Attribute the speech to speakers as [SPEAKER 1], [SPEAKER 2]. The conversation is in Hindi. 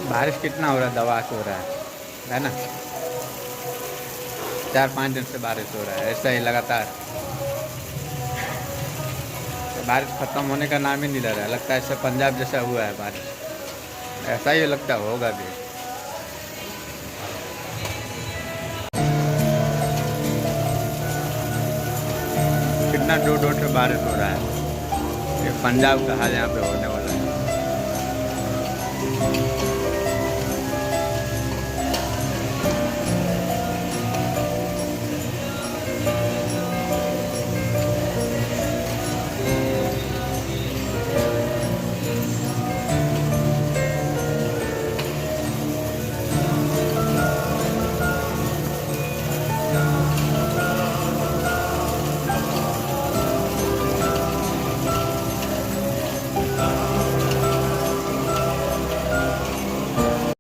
[SPEAKER 1] बारिश कितना हो रहा है, दवा से हो रहा है ना। 4-5 दिन से बारिश हो रहा है ऐसा ही लगातार। बारिश खत्म होने का नाम ही नहीं ले रहा है, लगता है ऐसे पंजाब जैसा हुआ है बारिश, ऐसा ही लगता होगा भी। कितना दूर दूर से बारिश हो रहा है, ये पंजाब का हाल यहाँ पे होने वाला है।